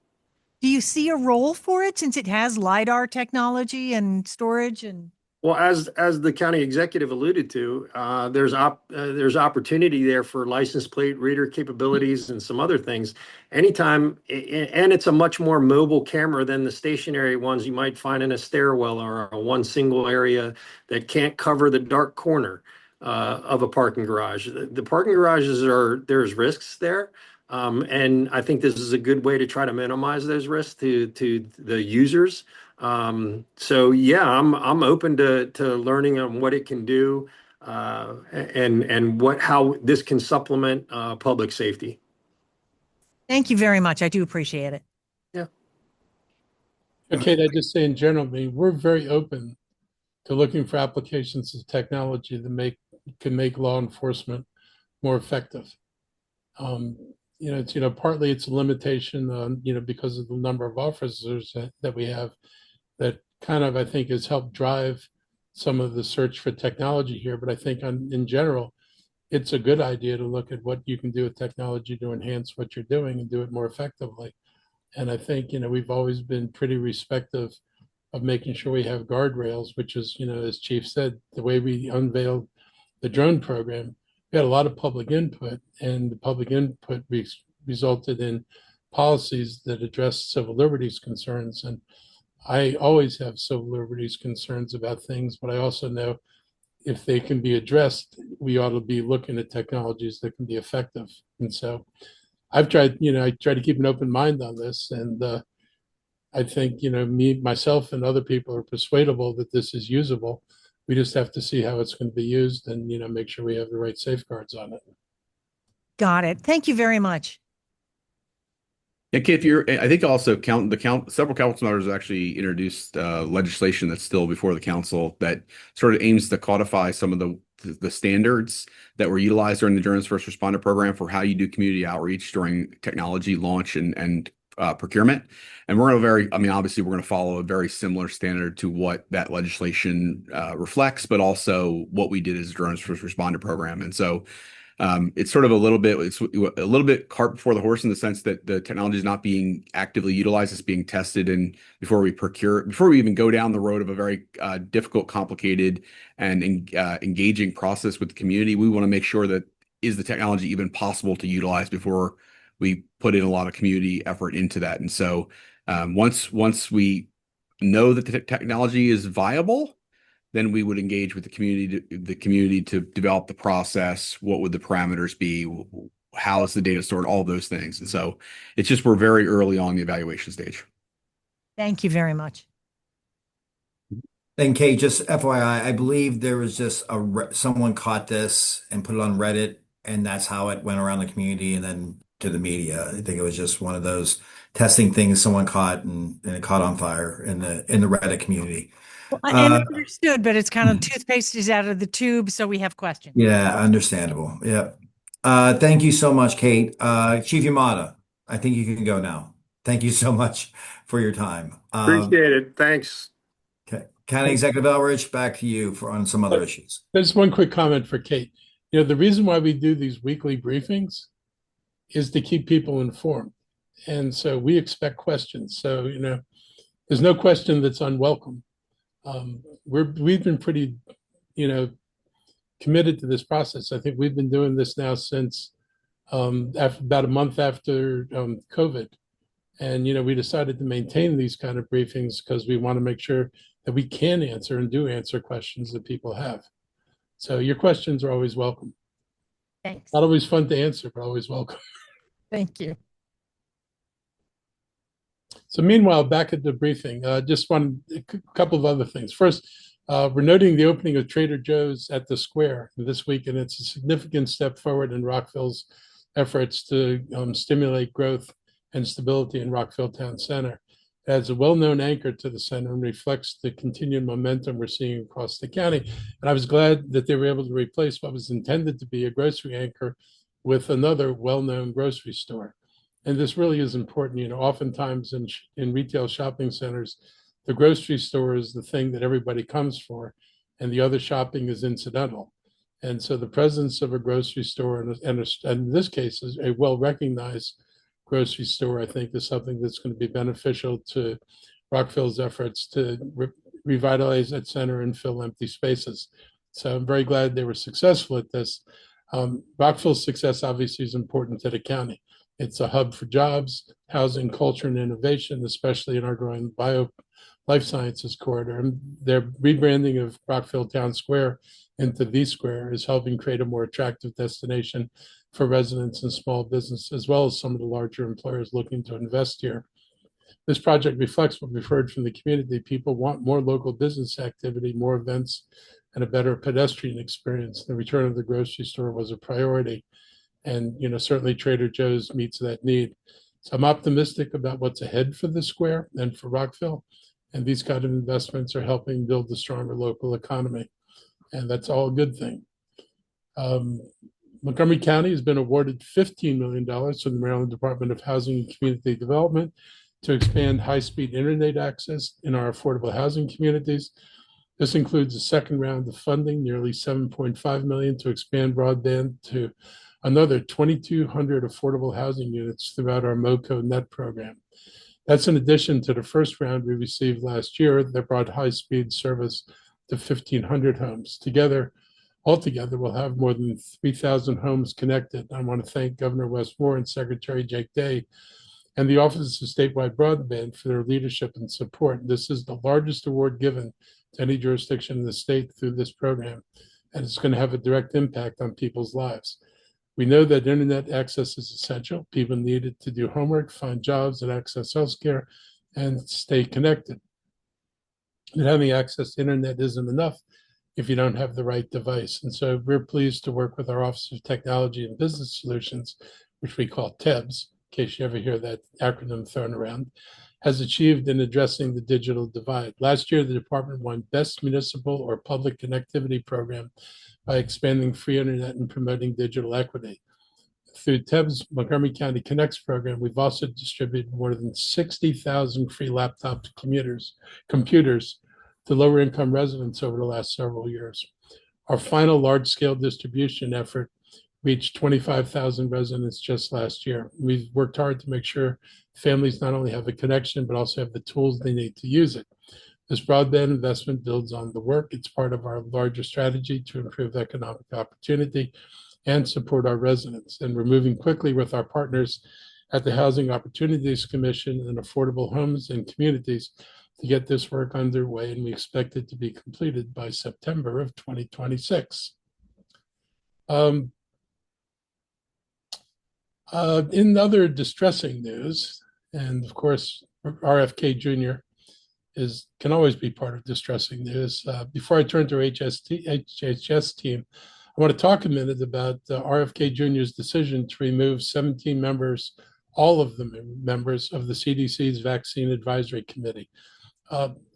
Do you see a role for it since it has LiDAR technology and storage and? Well, as the county executive alluded to, there's opportunity there for license plate reader capabilities and some other things. Anytime, and it's a much more mobile camera than the stationary ones you might find in a stairwell or one single area that can't cover the dark corner of a parking garage. The parking garages there's risks there. And I think this is a good way to try to minimize those risks to the users. So yeah, I'm open to learning on what it can do, and how this can supplement public safety. Thank you very much. I do appreciate it. Yeah. Okay, I just say in general, I mean, we're very open to looking for applications of technology that can make law enforcement more effective. Partly it's a limitation on, because of the number of officers that we have, that kind of, I think, has helped drive some of the search for technology here. But I think in general, it's a good idea to look at what you can do with technology to enhance what you're doing and do it more effectively. And I think, we've always been pretty respectful of making sure we have guardrails, which is, as Chief said, the way we unveiled the drone program, we had a lot of public input, and the public input resulted in policies that address civil liberties concerns. And I always have civil liberties concerns about things, but I also know if they can be addressed, we ought to be looking at technologies that can be effective. And so I try to keep an open mind on this. And I think, myself and other people are persuadable that this is usable. We just have to see how it's going to be used and, make sure we have the right safeguards on it. Got it. Thank you very much. Yeah, Kate, I think also several council members actually introduced legislation that's still before the council that sort of aims to codify some of the standards that were utilized during the Drone as First Responder program for how you do community outreach during technology launch and procurement. And obviously we're going to follow a very similar standard to what that legislation reflects, but also what we did as a Drone as First Responder program. And so It's sort of it's a little bit cart before the horse in the sense that the technology is not being actively utilized. It's being tested, and before we even go down the road of a very difficult, complicated, and engaging process with the community, we want to make sure that is the technology even possible to utilize before we put in a lot of community effort into that. And so once we know that the technology is viable, then we would engage with the community to develop the process. What would the parameters be? How is the data stored? All those things. And so it's just we're very early on the evaluation stage. Thank you very much. And Kate, just FYI, I believe there was just someone caught this and put it on Reddit, and that's how it went around the community and then to the media. I think it was just one of those testing things someone caught, and it caught on fire in the Reddit community. And I understood, but it's kind of toothpaste is out of the tube, so we have questions. Yeah, understandable. Yeah. Thank you so much, Kate. Chief Yamada, I think you can go now. Thank you so much for your time. Appreciate it. Thanks. Okay. County Executive Elrich, back to you on some other issues. There's one quick comment for Kate. The reason why we do these weekly briefings is to keep people informed. And so we expect questions. So, there's no question that's unwelcome. We've been pretty, committed to this process. I think we've been doing this now since about a month after COVID. And, we decided to maintain these kind of briefings because we want to make sure that we can answer and do answer questions that people have. So your questions are always welcome. Thanks. Not always fun to answer, but always welcome. Thank you. So meanwhile, back at the briefing, just a couple of other things. First, we're noting the opening of Trader Joe's at the Square this week, and it's a significant step forward in Rockville's efforts to stimulate growth and stability in Rockville Town Center. It adds a well-known anchor to the center and reflects the continued momentum we're seeing across the county. And I was glad that they were able to replace what was intended to be a grocery anchor with another well-known grocery store. And this really is important. Oftentimes in retail shopping centers, the grocery store is the thing that everybody comes for, and the other shopping is incidental. And so the presence of a grocery store, and in this case, is a well-recognized grocery store, I think, is something that's going to be beneficial to Rockville's efforts to revitalize that center and fill empty spaces. So I'm very glad they were successful at this. Rockville's success obviously is important to the county. It's a hub for jobs, housing, culture, and innovation, especially in our growing life sciences corridor. And their rebranding of Rockville Town Square into the Square is helping create a more attractive destination for residents and small business, as well as some of the larger employers looking to invest here. This project reflects what we've heard from the community. People want more local business activity, more events, and a better pedestrian experience. The return of the grocery store was a priority. And, certainly Trader Joe's meets that need. So I'm optimistic about what's ahead for the Square and for Rockville. And these kind of investments are helping build a stronger local economy. And that's all a good thing. Montgomery County has been awarded $15 million from the Maryland Department of Housing and Community Development to expand high-speed internet access in our affordable housing communities. This includes a second round of funding, nearly $7.5 million, to expand broadband to another 2,200 affordable housing units throughout our MoCo Net program. That's in addition to the first round we received last year that brought high-speed service to 1,500 homes. Altogether, we'll have more than 3,000 homes connected. I want to thank Governor Wes Moore and Secretary Jake Day and the Office of Statewide Broadband for their leadership and support. This is the largest award given to any jurisdiction in the state through this program, and it's going to have a direct impact on people's lives. We know that internet access is essential. People need it to do homework, find jobs, and access healthcare, and stay connected. And having access to internet isn't enough if you don't have the right device. And so we're pleased to work with our Office of Technology and Business Solutions, which we call TEBS, in case you ever hear that acronym thrown around, has achieved in addressing the digital divide. Last year, the department won Best Municipal or Public Connectivity Program by expanding free internet and promoting digital equity. Through TEBS Montgomery County Connects program, we've also distributed more than 60,000 free laptop computers to lower income residents over the last several years. Our final large scale distribution effort reached 25,000 residents just last year. We've worked hard to make sure families not only have a connection, but also have the tools they need to use it. This broadband investment builds on the work. It's part of our larger strategy to improve economic opportunity and support our residents. And we're moving quickly with our partners at the Housing Opportunities Commission and Affordable Homes and Communities to get this work underway, and we expect it to be completed by September of 2026. In other distressing news, and of course, RFK Jr. can always be part of distressing news. Before I turn to our HHS team, I want to talk a minute about RFK Jr.'s decision to remove 17 members, all of the members of the CDC's Vaccine Advisory Committee.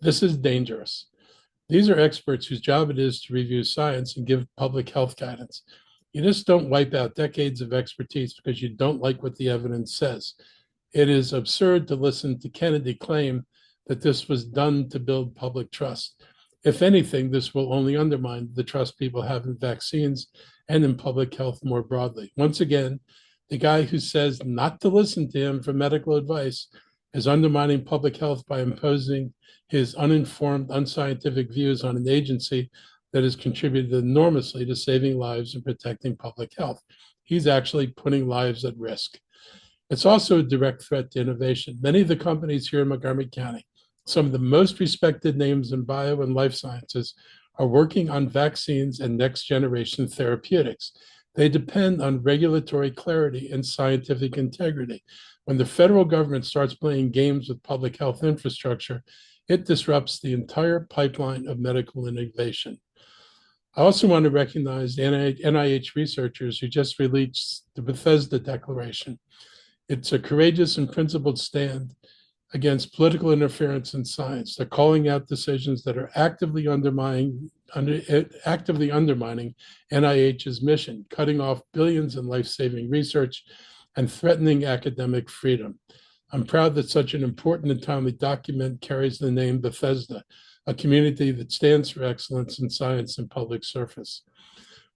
This is dangerous. These are experts whose job it is to review science and give public health guidance. You just don't wipe out decades of expertise because you don't like what the evidence says. It is absurd to listen to Kennedy claim that this was done to build public trust. If anything, this will only undermine the trust people have in vaccines and in public health more broadly. Once again, the guy who says not to listen to him for medical advice is undermining public health by imposing his uninformed, unscientific views on an agency that has contributed enormously to saving lives and protecting public health. He's actually putting lives at risk. It's also a direct threat to innovation. Many of the companies here in Montgomery County, some of the most respected names in bio and life sciences, are working on vaccines and next generation therapeutics. They depend on regulatory clarity and scientific integrity. When the federal government starts playing games with public health infrastructure, it disrupts the entire pipeline of medical innovation. I also want to recognize NIH researchers who just released the Bethesda Declaration. It's a courageous and principled stand against political interference in science. They're calling out decisions that are actively undermining NIH's mission, cutting off billions in life-saving research and threatening academic freedom. I'm proud that such an important and timely document carries the name Bethesda, a community that stands for excellence in science and public service.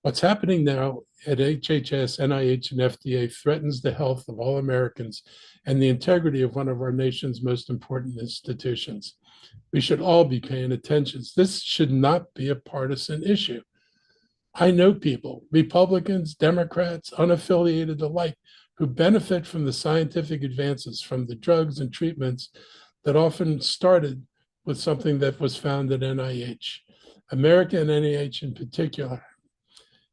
What's happening now at HHS, NIH, and FDA threatens the health of all Americans and the integrity of one of our nation's most important institutions. We should all be paying attention. This should not be a partisan issue. I know people, Republicans, Democrats, unaffiliated alike, who benefit from the scientific advances, from the drugs and treatments that often started with something that was found at NIH. America and NIH in particular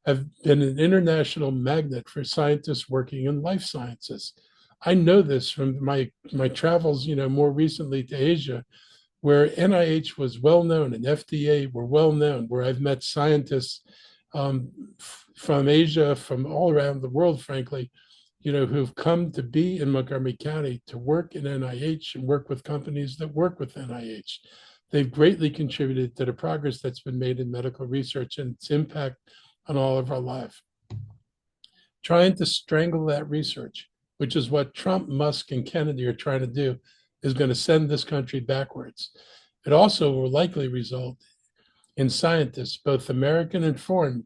have been an international magnet for scientists working in life sciences. I know this from my travels, more recently to Asia, where NIH was well known and FDA were well known, where I've met scientists from Asia, from all around the world, frankly, who've come to be in Montgomery County to work in NIH and work with companies that work with NIH. They've greatly contributed to the progress that's been made in medical research and its impact on all of our lives. Trying to strangle that research, which is what Trump, Musk, and Kennedy are trying to do, is going to send this country backwards. It also will likely result in scientists, both American and foreign,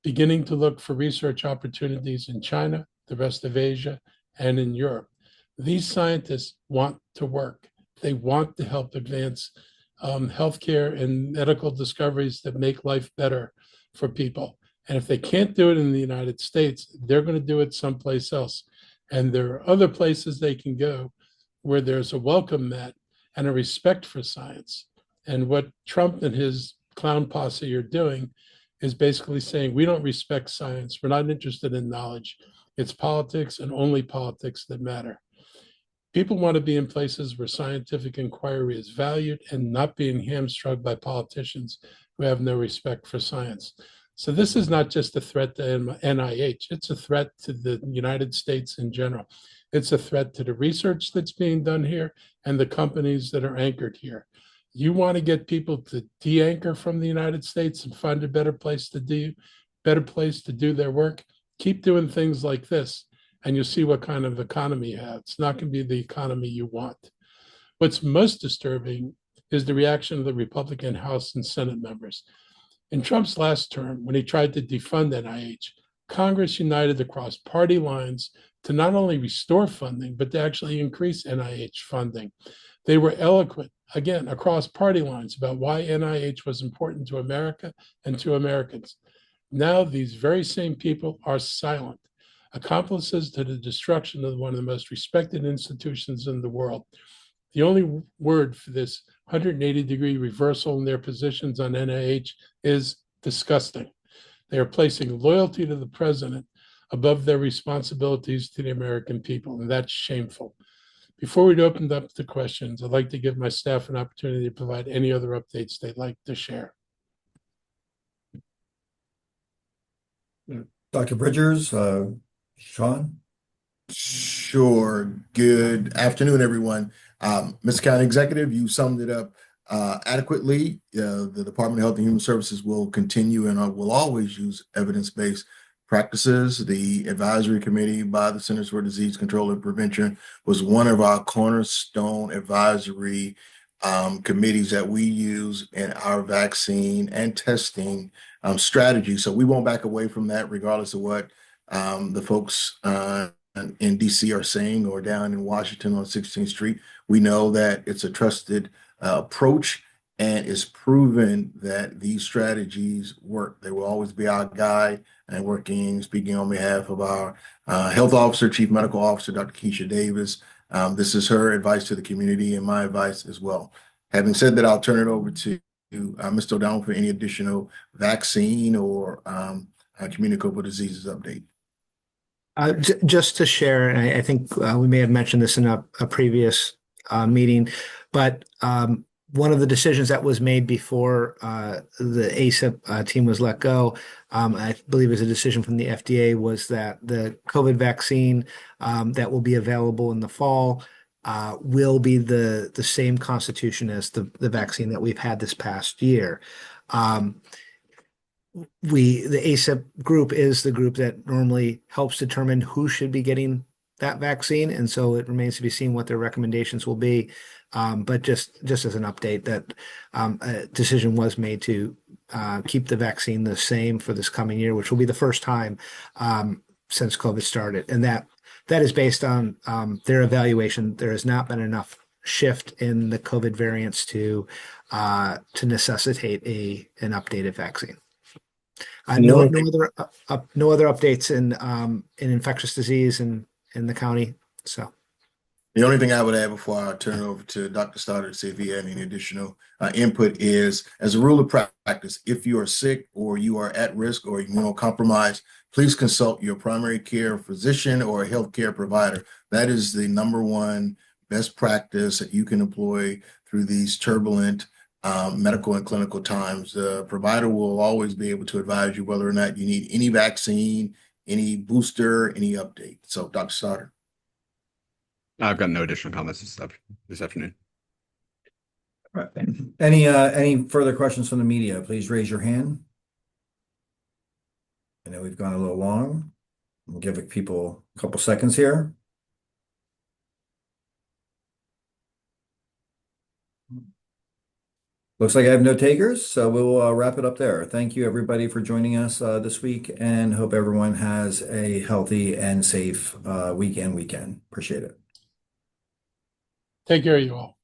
beginning to look for research opportunities in China, the rest of Asia, and in Europe. These scientists want to work. They want to help advance healthcare and medical discoveries that make life better for people. And if they can't do it in the United States, they're going to do it someplace else. And there are other places they can go where there's a welcome mat and a respect for science. And what Trump and his clown posse are doing is basically saying, we don't respect science. We're not interested in knowledge. It's politics and only politics that matter. People want to be in places where scientific inquiry is valued and not being hamstrung by politicians who have no respect for science. So this is not just a threat to NIH. It's a threat to the United States in general. It's a threat to the research that's being done here and the companies that are anchored here. You want to get people to de-anchor from the United States and find a better place to do their work? Keep doing things like this, and you'll see what kind of economy you have. It's not going to be the economy you want. What's most disturbing is the reaction of the Republican House and Senate members. In Trump's last term, when he tried to defund NIH, Congress united across party lines to not only restore funding, but to actually increase NIH funding. They were eloquent, again, across party lines about why NIH was important to America and to Americans. Now, these very same people are silent, accomplices to the destruction of one of the most respected institutions in the world. The only word for this 180-degree reversal in their positions on NIH is disgusting. They are placing loyalty to the president above their responsibilities to the American people, and that's shameful. Before we open up to questions, I'd like to give my staff an opportunity to provide any other updates they'd like to share. Dr. Bridgers, Sean? Sure. Good afternoon, everyone. Mr. County Executive, you summed it up adequately. The Department of Health and Human Services will continue and will always use evidence-based practices. The advisory committee by the Centers for Disease Control and Prevention was one of our cornerstone advisory committees that we use in our vaccine and testing strategy. So we won't back away from that, regardless of what the folks in DC are saying, or down in Washington on 16th Street. We know that it's a trusted approach, and it's proven that these strategies work. They will always be our guide, and speaking on behalf of our health officer, chief medical officer, Dr. Keisha Davis. This is her advice to the community and my advice as well. Having said that, I'll turn it over to Mr. O'Donnell for any additional vaccine or communicable diseases update. Just to share, and I think we may have mentioned this in a previous meeting, but one of the decisions that was made before the ACIP team was let go, I believe it was a decision from the FDA, was that the COVID vaccine that will be available in the fall will be the same constitution as the vaccine that we've had this past year. The ACIP group is the group that normally helps determine who should be getting that vaccine, and so it remains to be seen what their recommendations will be. But just as an update, that a decision was made to keep the vaccine the same for this coming year, which will be the first time since COVID started, and that is based on their evaluation. There has not been enough shift in the COVID variants to necessitate an updated vaccine. No other updates in infectious disease in the county. So the only thing I would add before I turn it over to Dr. Stoddard to see if he had any additional input is, as a rule of practice, if you are sick or you are at risk or immunocompromised, please consult your primary care physician or a healthcare provider. That is the number one best practice that you can employ through these turbulent medical and clinical times. The provider will always be able to advise you whether or not you need any vaccine, any booster, any update. So, Dr. Stoddard. I've got no additional comments this afternoon. All right. Any further questions from the media? Please raise your hand. I know we've gone a little long. We'll give people a couple seconds here. Looks like I have no takers, so we'll wrap it up there. Thank you, everybody, for joining us this week, and hope everyone has a healthy and safe weekend. Appreciate it. Take care, you all.